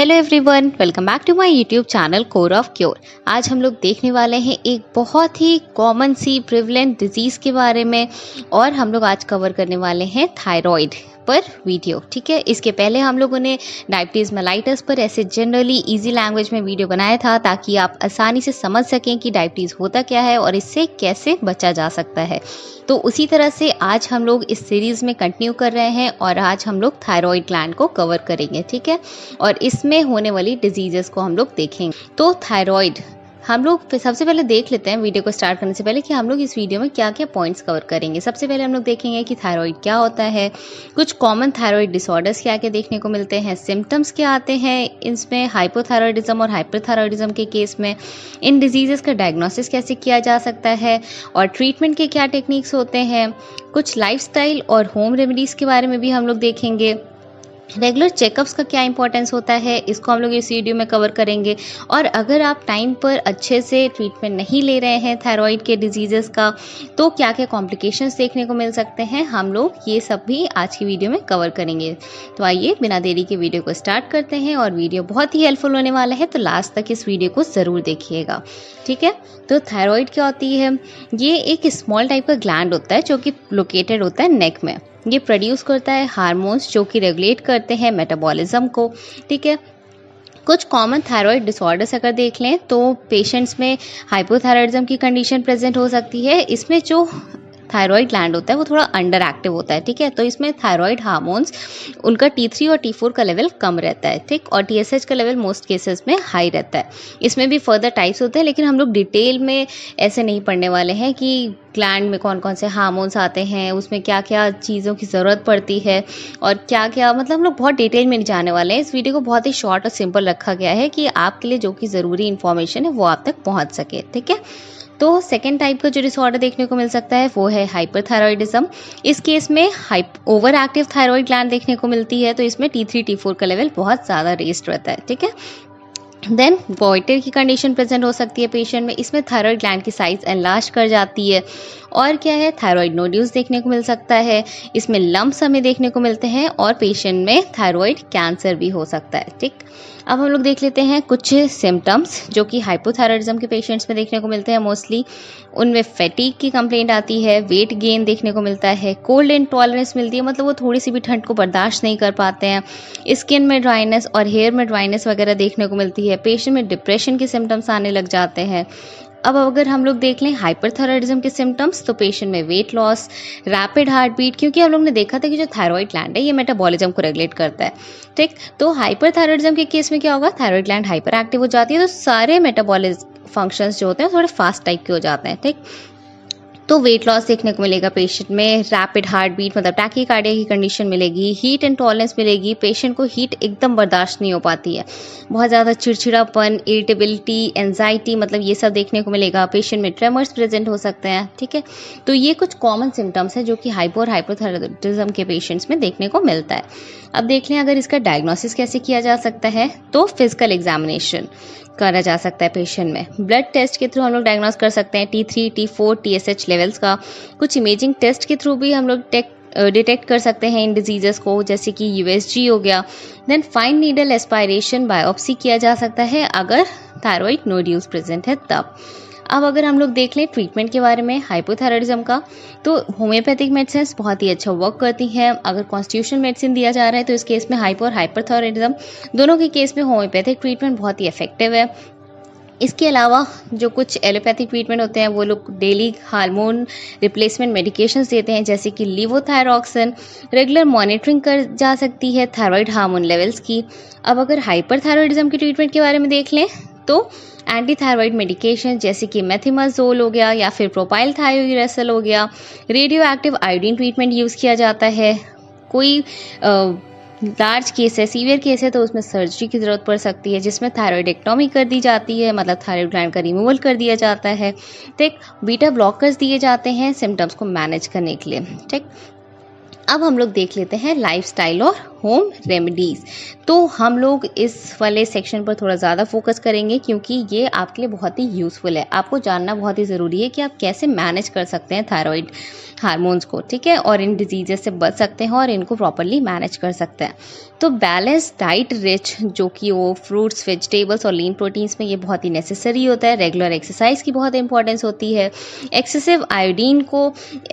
Hello everyone, welcome back to my YouTube channel core of cure. आज हम लोग देखने वाले हैं एक बहुत ही कॉमन सी प्रिवलेंट डिजीज़ के बारे में और हम लोग आज कवर करने वाले हैं थायराइड पर वीडियो। ठीक है, इसके पहले हम लोगों ने डायबिटीज़ मेलाइटस पर ऐसे जनरली इजी लैंग्वेज में वीडियो बनाया था ताकि आप आसानी से समझ सकें कि डायबिटीज़ होता क्या है और इससे कैसे बचा जा सकता है। तो उसी तरह से आज हम लोग इस सीरीज़ में कंटिन्यू कर रहे हैं और आज हम लोग थायराइड ग्लैंड को कवर करेंगे। ठीक है, और इसमें होने वाली डिजीज़ेस को हम लोग देखेंगे। तो थायराइड हम लोग सबसे पहले देख लेते हैं वीडियो को स्टार्ट करने से पहले कि हम लोग इस वीडियो में क्या क्या पॉइंट्स कवर करेंगे। सबसे पहले हम लोग देखेंगे कि थायराइड क्या होता है, कुछ कॉमन थायराइड डिसऑर्डर्स क्या क्या देखने को मिलते हैं, सिम्टम्स क्या आते हैं इसमें हाइपोथायराइडिज्म और हाइपरथायराइडिज्म के केस में, इन डिजीज़ेस का डायग्नोसिस कैसे किया जा सकता है और ट्रीटमेंट के क्या टेक्निक्स होते हैं, कुछ लाइफस्टाइल और होम रेमेडीज़ के बारे में भी हम लोग देखेंगे, रेगुलर चेकअप्स का क्या इंपॉर्टेंस होता है इसको हम लोग इस वीडियो में कवर करेंगे। और अगर आप टाइम पर अच्छे से ट्रीटमेंट नहीं ले रहे हैं थायराइड के डिजीज़ेस का तो क्या क्या कॉम्प्लिकेशंस देखने को मिल सकते हैं, हम लोग ये सब भी आज की वीडियो में कवर करेंगे। तो आइए बिना देरी के वीडियो को स्टार्ट करते हैं और वीडियो बहुत ही हेल्पफुल होने वाला है, तो लास्ट तक इस वीडियो को ज़रूर देखिएगा। ठीक है, तो थायराइड क्या होती है? ये एक स्मॉल टाइप का ग्लैंड होता है जो कि लोकेटेड होता है नेक में। ये प्रोड्यूस करता है हार्मोन्स जो कि रेगुलेट करते हैं मेटाबॉलिज्म को। ठीक है, कुछ कॉमन थायराइड डिसऑर्डर्स अगर देख लें तो पेशेंट्स में हाइपोथायराइडिज्म की कंडीशन प्रेजेंट हो सकती है। इसमें जो थायराइड ग्लैंड होता है वो थोड़ा अंडर एक्टिव होता है। ठीक है, तो इसमें थायराइड हार्मोन्स उनका T3 और T4 का लेवल कम रहता है। ठीक, और TSH का लेवल मोस्ट केसेस में हाई रहता है। इसमें भी फर्दर टाइप्स होते हैं लेकिन हम लोग डिटेल में ऐसे नहीं पढ़ने वाले हैं कि ग्लैंड में कौन कौन से हार्मोन्स आते हैं, उसमें क्या क्या चीज़ों की ज़रूरत पड़ती है और क्या क्या, मतलब हम लोग बहुत डिटेल में नहीं जाने वाले हैं। इस वीडियो को बहुत ही शॉर्ट और सिंपल रखा गया है कि आपके लिए जो कि ज़रूरी इन्फॉर्मेशन है वो आप तक पहुँच सके। ठीक है, तो सेकेंड टाइप का जो डिसऑर्डर देखने को मिल सकता है वो है हाइपरथायराइडिज्म। इस केस में ओवर एक्टिव थायराइड ग्लैंड देखने को मिलती है, तो इसमें T3 T4 का लेवल बहुत ज़्यादा रेस्ड रहता है। ठीक है, देन गोइटर की कंडीशन प्रेजेंट हो सकती है पेशेंट में। इसमें थायराइड ग्लैंड की साइज एनलार्ज कर जाती है। और क्या है, थायराइड नोड्यूल्स देखने को मिल सकता है, इसमें लम्प्स हमें देखने को मिलते हैं और पेशेंट में थायराइड कैंसर भी हो सकता है। ठीक, अब हम लोग देख लेते हैं कुछ सिम्टम्स जो कि हाइपोथायराइडिज्म के पेशेंट्स में देखने को मिलते हैं। मोस्टली उनमें फैटीग की कंप्लेंट आती है, वेट गेन देखने को मिलता है, कोल्ड इंटॉलरेंस मिलती है, मतलब वो थोड़ी सी भी ठंड को बर्दाश्त नहीं कर पाते हैं, स्किन में ड्राइनेस और हेयर में ड्राइनेस वगैरह देखने को मिलती है, पेशेंट में डिप्रेशन के सिम्टम्स आने लग जाते हैं। अब अगर हम लोग देख लें हाइपरथायराइडिज्म के सिम्टम्स तो पेशेंट में weight loss, rapid heartbeat, क्योंकि हम लोग ने देखा था कि जो थायराइड ग्लैंड है ये मेटाबॉलिज्म को रेगुलेट करता है। ठीक, तो हाइपरथायराइडिज्म के केस में क्या होगा, थायराइड ग्लैंड हाइपर एक्टिव हो जाती है तो सारे मेटाबॉलिज्म फंक्शंस जो होते हैं थोड़े फास्ट टाइप के हो जाते हैं। ठीक, तो वेट लॉस देखने को मिलेगा पेशेंट में, रैपिड हार्ट बीट मतलब टैकीकार्डिया की कंडीशन मिलेगी, हीट इंटॉलरेंस मिलेगी, पेशेंट को हीट एकदम बर्दाश्त नहीं हो पाती है, बहुत ज़्यादा चिड़चिड़ापन, इरिटेबिलिटी, एंजाइटी, मतलब ये सब देखने को मिलेगा। पेशेंट में ट्रेमर्स प्रेजेंट हो सकते हैं। ठीक है, तो ये कुछ कॉमन सिम्टम्स हैं जो कि हाइपो और हाइपोथायराइडिज्म के पेशेंट्स में देखने को मिलता है। अब देख लें अगर इसका डायग्नोसिस कैसे किया जा सकता है, तो फिजिकल एग्जामिनेशन करा जा सकता है पेशेंट में। ब्लड टेस्ट के थ्रू हम लोग डायग्नोस कर सकते हैं T3 T4 TSH लेवल्स का। कुछ इमेजिंग टेस्ट के थ्रू भी हम लोग डिटेक्ट कर सकते हैं इन डिजीज़ेस को, जैसे कि USG हो गया। Then fine needle aspiration biopsy किया जा सकता है अगर थायराइड नोड्यूल्स प्रेजेंट है तब। अब अगर हम लोग देख लें ट्रीटमेंट के बारे में हाइपोथायराइडिज्म का, तो होम्योपैथिक मेडिसिन बहुत ही अच्छा वर्क करती हैं। अगर कॉन्स्टिट्यूशनल मेडिसिन दिया जा रहा है तो इस केस में हाइपो और हाइपरथायराइडिज्म दोनों के केस में होम्योपैथिक ट्रीटमेंट बहुत ही इफेक्टिव है। इसके अलावा जो कुछ एलोपैथिक ट्रीटमेंट होते हैं वो लोग डेली हार्मोन रिप्लेसमेंट मेडिकेशंस देते हैं, जैसे कि लिवोथायरॉक्सिन। रेगुलर मॉनिटरिंग कर जा सकती है थायराइड हार्मोन लेवल्स की। अब अगर हाइपरथायराइडिज्म की ट्रीटमेंट के बारे में देख लें तो एंटी थायराइड मेडिकेशन जैसे कि मेथिमाजोल हो गया या फिर प्रोपाइल थायोरेसल हो गया। Radio active iodine treatment use किया जाता है। कोई लार्ज केस है, सीवियर केस है तो उसमें सर्जरी की ज़रूरत पड़ सकती है जिसमें थायराइडेक्टोमी कर दी जाती है, मतलब थायराइड ग्लैंड का रिमूवल कर दिया जाता है। ठीक, बीटा ब्लॉकर्स दिए जाते हैं सिम्टम्स को मैनेज करने के लिए। ठीक, अब हम लोग देख लेते हैं लाइफस्टाइल और होम रेमेडीज़। तो हम लोग इस वाले सेक्शन पर थोड़ा ज़्यादा फोकस करेंगे क्योंकि ये आपके लिए बहुत ही यूज़फुल है। आपको जानना बहुत ही ज़रूरी है कि आप कैसे मैनेज कर सकते हैं थायराइड हार्मोन्स को, ठीक है, और इन डिजीजेस से बच सकते हैं और इनको प्रॉपरली मैनेज कर सकते हैं। तो बैलेंस डाइट रिच, जो कि वो फ्रूट्स, वेजिटेबल्स और लीन प्रोटीन्स में, ये बहुत ही नेसेसरी होता है। रेगुलर एक्सरसाइज की बहुत इंपॉर्टेंस होती है। एक्सेसिव आयोडीन को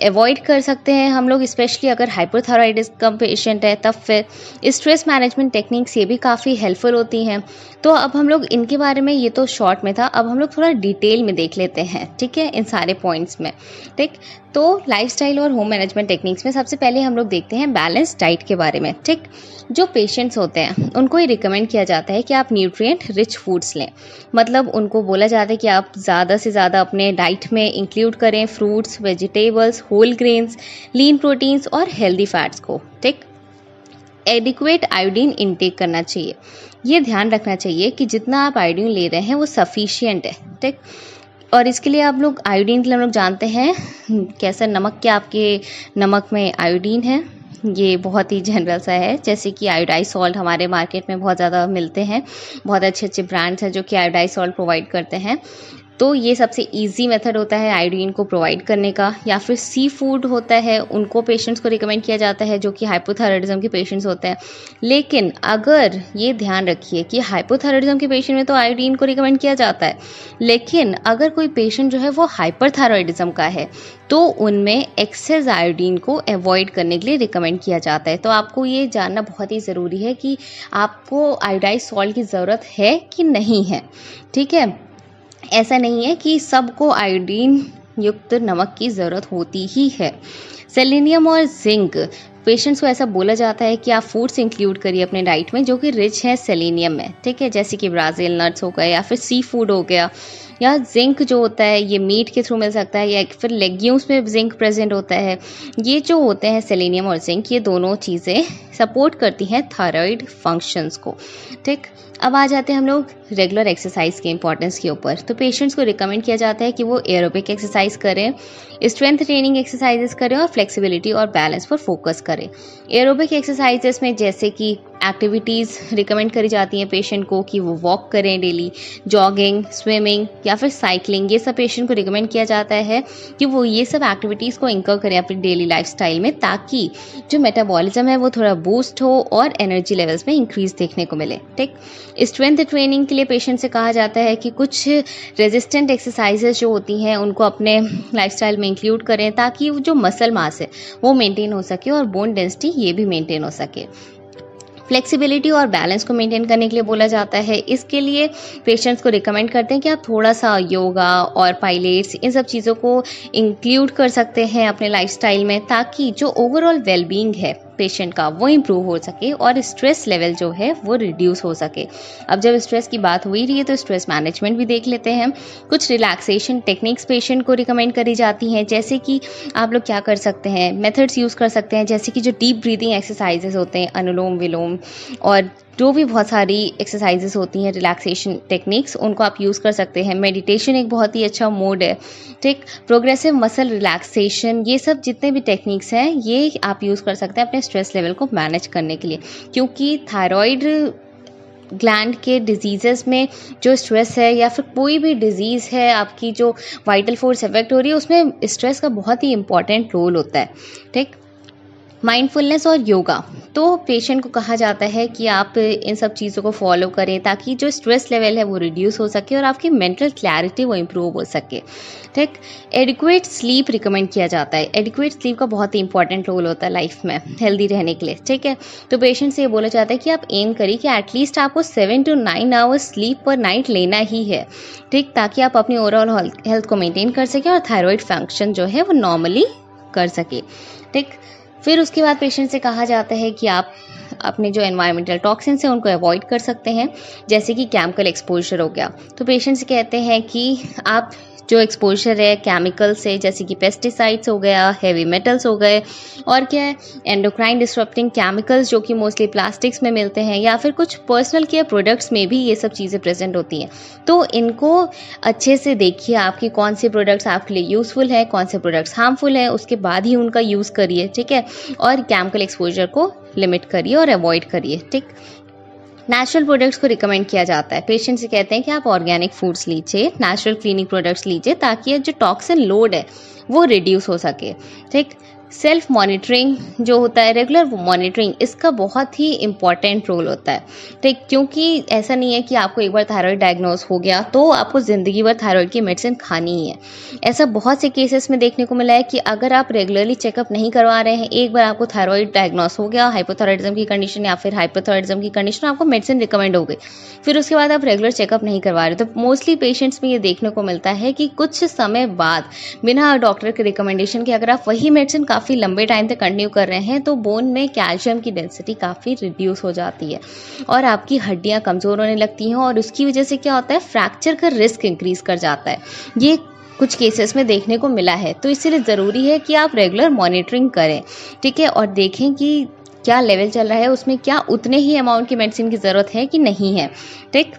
अवॉइड कर सकते हैं हम लोग, स्पेशली अगर हाइपोथायराइडिज्म का पेशेंट है तब। फिर स्ट्रेस मैनेजमेंट टेक्निक्स ये भी काफ़ी हेल्पफुल होती हैं। तो अब हम लोग इनके बारे में, ये तो शॉर्ट में था, अब हम लोग थोड़ा डिटेल में देख लेते हैं, ठीक है, इन सारे पॉइंट्स में। ठीक, तो लाइफस्टाइल और होम मैनेजमेंट टेक्निक्स में सबसे पहले हम लोग देखते हैं बैलेंस डाइट के बारे में। ठीक, जो पेशेंट्स होते हैं उनको ये रिकमेंड किया जाता है कि आप न्यूट्रिएंट रिच फूड्स लें। मतलब उनको बोला जाता है कि आप ज़्यादा से ज़्यादा अपने डाइट में इंक्लूड करें फ्रूट्स, वेजिटेबल्स, होल ग्रेन्स, लीन प्रोटीन्स और हेल्दी फैट्स को। ठीक, एडिक्वेट आयोडीन इंटेक करना चाहिए। ये ध्यान रखना चाहिए कि जितना आप आयोडीन ले रहे हैं वो सफिशिएंट है। ठीक, और इसके लिए आप लोग आयोडीन के लिए हम लोग जानते हैं कैसा नमक, क्या आपके नमक में आयोडीन है, ये बहुत ही जनरल सा है। जैसे कि आयोडाइज सॉल्ट हमारे मार्केट में बहुत ज़्यादा मिलते हैं, बहुत अच्छे अच्छे ब्रांड्स हैं जो कि आयोडाइज सॉल्ट प्रोवाइड करते हैं। तो ये सबसे इजी मेथड होता है आयोडीन को प्रोवाइड करने का। या फिर सी फूड होता है, उनको पेशेंट्स को रिकमेंड किया जाता है जो कि हाइपोथायराइडिज्म के पेशेंट्स होते हैं। लेकिन अगर ये ध्यान रखिए कि हाइपोथायराइडिज्म के पेशेंट में तो आयोडीन को रिकमेंड किया जाता है, लेकिन अगर कोई पेशेंट जो है वो हाइपरथायराइडिज्म का है तो उनमें एक्सेस आयोडीन को अवॉइड करने के लिए रिकमेंड किया जाता है। तो आपको ये जानना बहुत ही ज़रूरी है कि आपको आयोडाइज सॉल्ट की ज़रूरत है कि नहीं है। ठीक है, ऐसा नहीं है कि सबको आयोडीन युक्त नमक की ज़रूरत होती ही है। सेलेनियम और जिंक, पेशेंट्स को ऐसा बोला जाता है कि आप फूड्स इंक्लूड करिए अपने डाइट में जो कि रिच है सेलेनियम में। ठीक है, जैसे कि ब्राज़ील नट्स हो गए या फिर सी फूड हो गया, या जिंक जो होता है ये मीट के थ्रू मिल सकता है, या फिर लेग्यूम्स में जिंक प्रेजेंट होता है। ये जो होते हैं सेलेनियम और जिंक, ये दोनों चीज़ें सपोर्ट करती हैं थायराइड फंक्शंस को। ठीक, अब आ जाते हैं हम लोग रेगुलर एक्सरसाइज के इंपॉर्टेंस के ऊपर। तो पेशेंट्स को रिकमेंड किया जाता है कि वो एरोबिक एक्सरसाइज करें, स्ट्रेंथ ट्रेनिंग एक्सरसाइजेस करें और फ्लेक्सिबिलिटी और बैलेंस पर फोकस करें। एरोबिक एक्सरसाइजेस में जैसे कि एक्टिविटीज़ रिकमेंड करी जाती हैं पेशेंट को कि वो वॉक करें डेली, जॉगिंग, स्विमिंग या फिर साइकिलिंग, ये सब पेशेंट को रिकमेंड किया जाता है कि वो ये सब एक्टिविटीज़ को इंकर करें अपनी डेली लाइफस्टाइल में, ताकि जो मेटाबॉलिज्म है वो थोड़ा बूस्ट हो और एनर्जी लेवल्स में इंक्रीज देखने को मिले। ठीक, स्ट्रेंथ ट्रेनिंग के लिए पेशेंट से कहा जाता है कि कुछ रेजिस्टेंट एक्सरसाइजेस जो होती हैं उनको अपने लाइफस्टाइल में इंक्लूड करें, ताकि वो जो मसल मास है वो मेंटेन हो सके और बोन डेंसिटी ये भी मेंटेन हो सके। फ्लेक्सिबिलिटी और बैलेंस को मेंटेन करने के लिए बोला जाता है। इसके लिए पेशेंट्स को रिकमेंड करते हैं कि आप थोड़ा सा योगा और पाइलेट्स, इन सब चीज़ों को इंक्लूड कर सकते हैं अपने लाइफस्टाइल में, ताकि जो ओवरऑल वेलबींग है पेशेंट का वो इम्प्रूव हो सके और स्ट्रेस लेवल जो है वो रिड्यूस हो सके। अब जब स्ट्रेस की बात हो ही रही है तो स्ट्रेस मैनेजमेंट भी देख लेते हैं। कुछ रिलैक्सेशन टेक्निक्स पेशेंट को रिकमेंड करी जाती हैं, जैसे कि आप लोग क्या कर सकते हैं, मेथड्स यूज़ कर सकते हैं, जैसे कि जो डीप ब्रीदिंग एक्सरसाइजेस होते हैं, अनुलोम विलोम, और जो भी बहुत सारी एक्सरसाइजेस होती हैं रिलैक्सेशन टेक्निक्स, उनको आप यूज़ कर सकते हैं। मेडिटेशन एक बहुत ही अच्छा मोड है। ठीक, प्रोग्रेसिव मसल रिलैक्सेशन, ये सब जितने भी टेक्निक्स हैं ये आप यूज़ कर सकते हैं अपने स्ट्रेस लेवल को मैनेज करने के लिए, क्योंकि थायराइड ग्लैंड के डिजीज़ेस में जो स्ट्रेस है या फिर कोई भी डिजीज़ है आपकी जो वाइटल फोर्स इफेक्ट हो रही है, उसमें स्ट्रेस का बहुत ही इंपॉर्टेंट रोल होता है। ठीक, माइंडफुलनेस और योगा, तो पेशेंट को कहा जाता है कि आप इन सब चीज़ों को फॉलो करें ताकि जो स्ट्रेस लेवल है वो रिड्यूस हो सके और आपकी मेंटल क्लैरिटी वो इम्प्रूव हो सके। ठीक, एडिक्वेट स्लीप रिकमेंड किया जाता है। एडिक्वेट स्लीप का बहुत ही इंपॉर्टेंट रोल होता है लाइफ में हेल्दी रहने के लिए। ठीक है, तो पेशेंट से ये बोला जाता है कि आप एम करिए कि एटलीस्ट आपको 7 to 9 आवर्स स्लीप पर नाइट लेना ही है। ठीक, ताकि आप अपनी ओवरऑल हेल्थ को मेंटेन कर सकें और थायराइड फंक्शन जो है वो नॉर्मली कर सके। ठीक, फिर उसके बाद पेशेंट से कहा जाता है कि आप अपने जो एनवायरमेंटल टॉक्सिन्स हैं उनको अवॉइड कर सकते हैं, जैसे कि केमिकल एक्सपोजर हो गया। तो पेशेंट से कहते हैं कि आप जो एक्सपोजर है केमिकल से, जैसे कि पेस्टिसाइड्स हो गया, हेवी मेटल्स हो गए, और क्या है एंडोक्राइन डिसरप्टिंग केमिकल्स जो कि मोस्टली प्लास्टिक्स में मिलते हैं, या फिर कुछ पर्सनल केयर प्रोडक्ट्स में भी ये सब चीज़ें प्रेजेंट होती हैं। तो इनको अच्छे से देखिए आपकी कौन से प्रोडक्ट्स आपके लिए यूज़फुल है, कौन से प्रोडक्ट्स हार्मफुल हैं, उसके बाद ही उनका यूज़ करिए। ठीक है, और केमिकल एक्सपोजर को लिमिट करिए और अवॉइड करिए। ठीक, नेचुरल प्रोडक्ट्स को रिकमेंड किया जाता है। पेशेंट से कहते हैं कि आप ऑर्गेनिक फूड्स लीजिए, नेचुरल क्लीनिंग प्रोडक्ट्स लीजिए, ताकि जो टॉक्सिन लोड है वो रिड्यूस हो सके। ठीक, सेल्फ मॉनिटरिंग जो होता है, रेगुलर मॉनिटरिंग, इसका बहुत ही इंपॉर्टेंट रोल होता है। ठीक, क्योंकि ऐसा नहीं है कि आपको एक बार थायराइड डायग्नोस हो गया तो आपको ज़िंदगी भर थायराइड की मेडिसिन खानी ही है। ऐसा बहुत से केसेस में देखने को मिला है कि अगर आप रेगुलरली चेकअप नहीं करवा रहे हैं, एक बार आपको थायराइड डायग्नोस हो गया, हाइपोथायराइडिज्म की कंडीशन या फिर हाइपोथायराइडिज्म की कंडीशन, आपको मेडिसिन रिकमेंड हो गई, फिर उसके बाद आप रेगुलर चेकअप नहीं करवा रहे, तो मोस्टली पेशेंट्स में ये देखने को मिलता है कि कुछ समय बाद बिना डॉक्टर के रिकमेंडेशन के अगर आप वही मेडिसिन काफ़ी लंबे टाइम तक कंटिन्यू कर रहे हैं तो बोन में कैल्शियम की डेंसिटी काफ़ी रिड्यूस हो जाती है और आपकी हड्डियां कमज़ोर होने लगती हैं, और उसकी वजह से क्या होता है, फ्रैक्चर का रिस्क इंक्रीज कर जाता है। ये कुछ केसेस में देखने को मिला है। तो इसीलिए ज़रूरी है कि आप रेगुलर मॉनिटरिंग करें। ठीक है, और देखें कि क्या लेवल चल रहा है, उसमें क्या उतने ही अमाउंट की मेडिसिन की ज़रूरत है कि नहीं है। ठीक,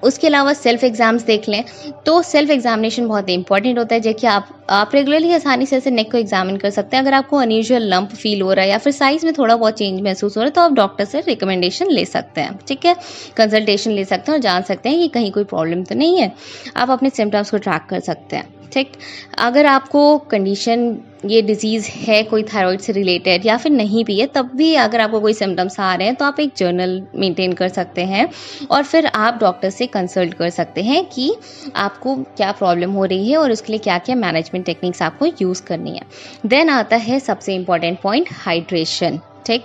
उसके अलावा सेल्फ एग्जाम्स देख लें तो सेल्फ एग्जामिनेशन बहुत इंपॉर्टेंट होता है। जैसे आप रेगुलरली आसानी से ऐसे नेक को एग्जामिन कर सकते हैं। अगर आपको अनयूजुअल लंप फील हो रहा है या फिर साइज में थोड़ा बहुत चेंज महसूस हो रहा है तो आप डॉक्टर से रिकमेंडेशन ले सकते हैं। ठीक है, कंसल्टेशन ले सकते हैं और जान सकते हैं कि कहीं कोई प्रॉब्लम तो नहीं है। आप अपने सिम्टम्स को ट्रैक कर सकते हैं। ठीक, अगर आपको कंडीशन, ये डिजीज़ है कोई थायराइड से रिलेटेड या फिर नहीं भी है, तब भी अगर आपको कोई सिम्टम्स आ रहे हैं तो आप एक जर्नल मेंटेन कर सकते हैं और फिर आप डॉक्टर से कंसल्ट कर सकते हैं कि आपको क्या प्रॉब्लम हो रही है और उसके लिए क्या क्या मैनेजमेंट टेक्निक्स आपको यूज़ करनी है। देन आता है सबसे इम्पॉर्टेंट पॉइंट, हाइड्रेशन। ठीक,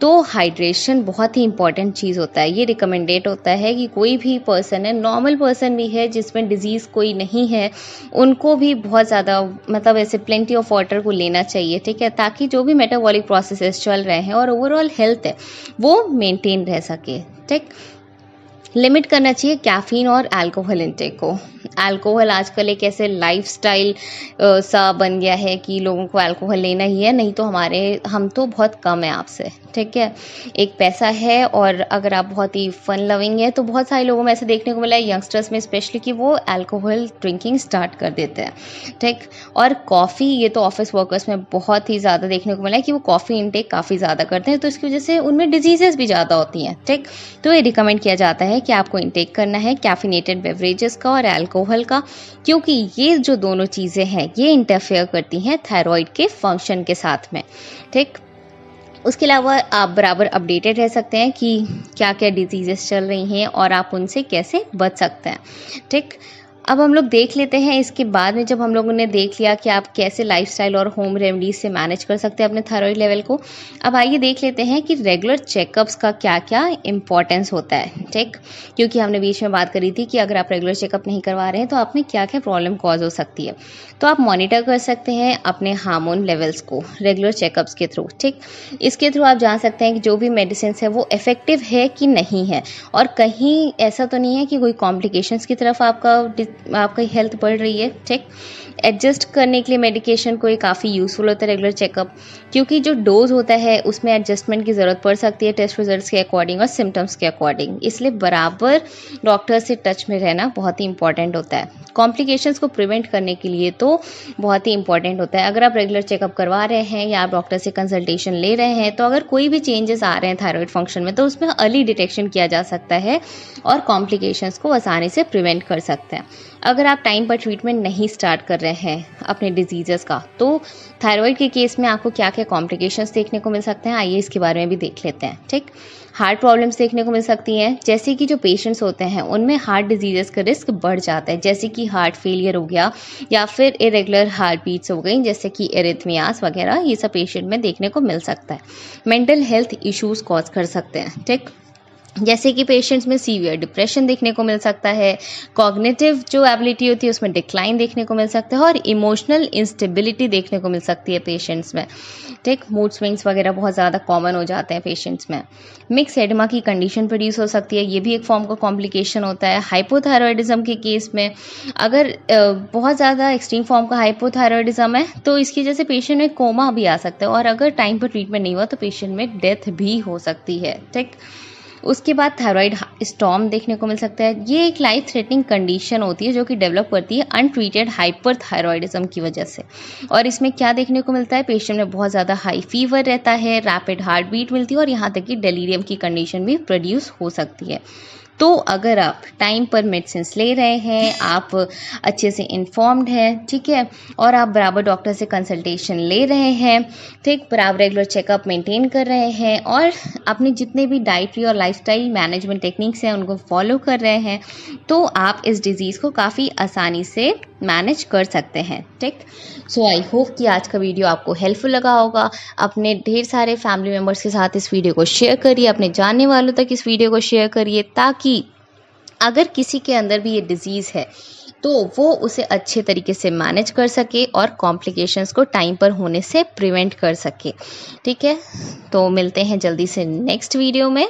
तो हाइड्रेशन बहुत ही इंपॉर्टेंट चीज़ होता है। ये रिकमेंडेड होता है कि कोई भी पर्सन है, नॉर्मल पर्सन भी है जिसमें डिजीज़ कोई नहीं है, उनको भी बहुत ज़्यादा मतलब ऐसे प्लेंटी ऑफ वाटर को लेना चाहिए। ठीक है, ताकि जो भी मेटाबॉलिक प्रोसेसेस चल रहे हैं और ओवरऑल हेल्थ है वो मेंटेन रह सके। ठीक, लिमिट करना चाहिए कैफ़ीन और अल्कोहल इंटेक को। अल्कोहल आजकल एक ऐसे लाइफस्टाइल सा बन गया है कि लोगों को अल्कोहल लेना ही है, नहीं तो हम तो बहुत कम है आपसे। ठीक है, एक पैसा है और अगर आप बहुत ही फन लविंग है तो बहुत सारे लोगों में ऐसे देखने को मिला है, यंगस्टर्स में स्पेशली, कि वो अल्कोहल ड्रिंकिंग स्टार्ट कर देते हैं। ठीक, और कॉफ़ी, ये तो ऑफिस वर्कर्स में बहुत ही ज़्यादा देखने को मिला है कि वो कॉफ़ी इंटेक काफ़ी ज़्यादा करते हैं, तो इसकी वजह से उनमें डिजीजेस भी ज़्यादा होती हैं। ठीक, तो ये रिकमेंड किया जाता है कि आपको इंटेक करना है कैफिनेटेड बेवरेजेस का और अल्कोहल का, क्योंकि ये जो दोनों चीज़ें हैं ये इंटरफेयर करती हैं थायराइड के फंक्शन के साथ में। ठीक, उसके अलावा आप बराबर अपडेटेड रह सकते हैं कि क्या क्या डिजीज़ेस चल रही हैं और आप उनसे कैसे बच सकते हैं। ठीक, अब हम लोग देख लेते हैं इसके बाद में, जब हम लोगों ने देख लिया कि आप कैसे लाइफस्टाइल और होम रेमेडीज से मैनेज कर सकते हैं अपने थायराइड लेवल को, अब आइए देख लेते हैं कि रेगुलर चेकअप्स का क्या क्या इंपॉर्टेंस होता है। ठीक, क्योंकि हमने बीच में बात करी थी कि अगर आप रेगुलर चेकअप नहीं करवा रहे हैं तो आप में क्या क्या प्रॉब्लम कॉज हो सकती है। तो आप मॉनिटर कर सकते हैं अपने हार्मोन लेवल्स को रेगुलर चेकअप्स के थ्रू। ठीक, इसके थ्रू आप जान सकते हैं कि जो भी मेडिसिन है वो इफेक्टिव है कि नहीं है, और कहीं ऐसा तो नहीं है कि कोई कॉम्प्लिकेशंस की तरफ आपकी हेल्थ बढ़ रही है। ठीक, एडजस्ट करने के लिए मेडिकेशन को ये काफ़ी यूज़फुल होता है रेगुलर चेकअप, क्योंकि जो डोज होता है उसमें एडजस्टमेंट की ज़रूरत पड़ सकती है टेस्ट रिजल्ट्स के अकॉर्डिंग और सिम्टम्स के अकॉर्डिंग, इसलिए बराबर डॉक्टर से टच में रहना बहुत ही इंपॉर्टेंट होता है। कॉम्प्लिकेशंस को प्रिवेंट करने के लिए तो बहुत ही इंपॉर्टेंट होता है। अगर आप रेगुलर चेकअप करवा रहे हैं या आप डॉक्टर से कंसल्टेशन ले रहे हैं तो अगर कोई भी चेंजेस आ रहे हैं थायराइड फंक्शन में तो उसमें अर्ली डिटेक्शन किया जा सकता है और कॉम्प्लिकेशंस को आसानी से प्रिवेंट कर सकते हैं। अगर आप टाइम पर ट्रीटमेंट नहीं स्टार्ट कर रहे हैं अपने डिजीज़ेस का, तो थायराइड के केस में आपको क्या क्या कॉम्प्लिकेशंस देखने को मिल सकते हैं, आइए इसके बारे में भी देख लेते हैं। ठीक, हार्ट प्रॉब्लम्स देखने को मिल सकती हैं, जैसे कि जो पेशेंट्स होते हैं उनमें हार्ट डिजीज़ेस का रिस्क बढ़ जाता है, जैसे कि हार्ट फेलियर हो गया या फिर इरेगुलर हार्ट बीट्स हो गई, जैसे कि एरिथमियास वगैरह, ये सब पेशेंट में देखने को मिल सकता है। मेंटल हेल्थ इश्यूज़ कॉज कर सकते हैं। ठीक, जैसे कि पेशेंट्स में सीवियर डिप्रेशन देखने को मिल सकता है, कॉग्निटिव जो एबिलिटी होती है उसमें डिक्लाइन देखने को मिल सकता है और इमोशनल इंस्टेबिलिटी देखने को मिल सकती है पेशेंट्स में। ठीक, मूड स्विंग्स वगैरह बहुत ज़्यादा कॉमन हो जाते हैं पेशेंट्स में। मिक्स एडमा की कंडीशन प्रोड्यूस हो सकती है, ये भी एक फॉर्म का कॉम्प्लिकेशन होता है। हाइपोथायरॉयडिज्म के केस में अगर बहुत ज़्यादा एक्सट्रीम फॉर्म का हाइपोथायरॉयडिज्म है तो इसकी वजह से पेशेंट में कोमा भी आ सकता है और अगर टाइम पर ट्रीटमेंट नहीं हुआ तो पेशेंट में डेथ भी हो सकती है। ठीक, उसके बाद थायराइड स्टॉर्म देखने को मिल सकता है। ये एक लाइफ थ्रेटनिंग कंडीशन होती है जो कि डेवलप करती है अनट्रीटेड हाइपरथायरॉयडिज्म की वजह से। और इसमें क्या देखने को मिलता है, पेशेंट में बहुत ज़्यादा हाई फीवर रहता है, रैपिड हार्ट बीट मिलती है और यहाँ तक कि डेलीरियम की कंडीशन भी प्रोड्यूस हो सकती है। तो अगर आप टाइम पर मेडिसिन ले रहे हैं, आप अच्छे से इन्फॉर्म्ड हैं, ठीक है, और आप बराबर डॉक्टर से कंसल्टेशन ले रहे हैं, ठीक, बराबर रेगुलर चेकअप मेंटेन कर रहे हैं और अपने जितने भी डाइटरी और लाइफस्टाइल मैनेजमेंट टेक्निक्स हैं उनको फॉलो कर रहे हैं, तो आप इस डिज़ीज़ को काफ़ी आसानी से मैनेज कर सकते हैं। ठीक, सो आई होप कि आज का वीडियो आपको हेल्पफुल लगा होगा। अपने ढेर सारे फैमिली मेम्बर्स के साथ इस वीडियो को शेयर करिए, अपने जानने वालों तक इस वीडियो को शेयर करिए, ताकि अगर किसी के अंदर भी ये डिज़ीज़ है तो वो उसे अच्छे तरीके से मैनेज कर सके और कॉम्प्लिकेशंस को टाइम पर होने से प्रिवेंट कर सके। ठीक है, तो मिलते हैं जल्दी से नेक्स्ट वीडियो में।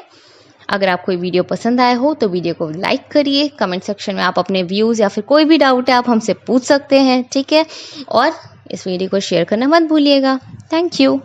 अगर आपको ये वीडियो पसंद आया हो तो वीडियो को लाइक करिए, कमेंट सेक्शन में आप अपने व्यूज़ या फिर कोई भी डाउट है आप हमसे पूछ सकते हैं, ठीक है, और इस वीडियो को शेयर करना मत भूलिएगा। Thank you.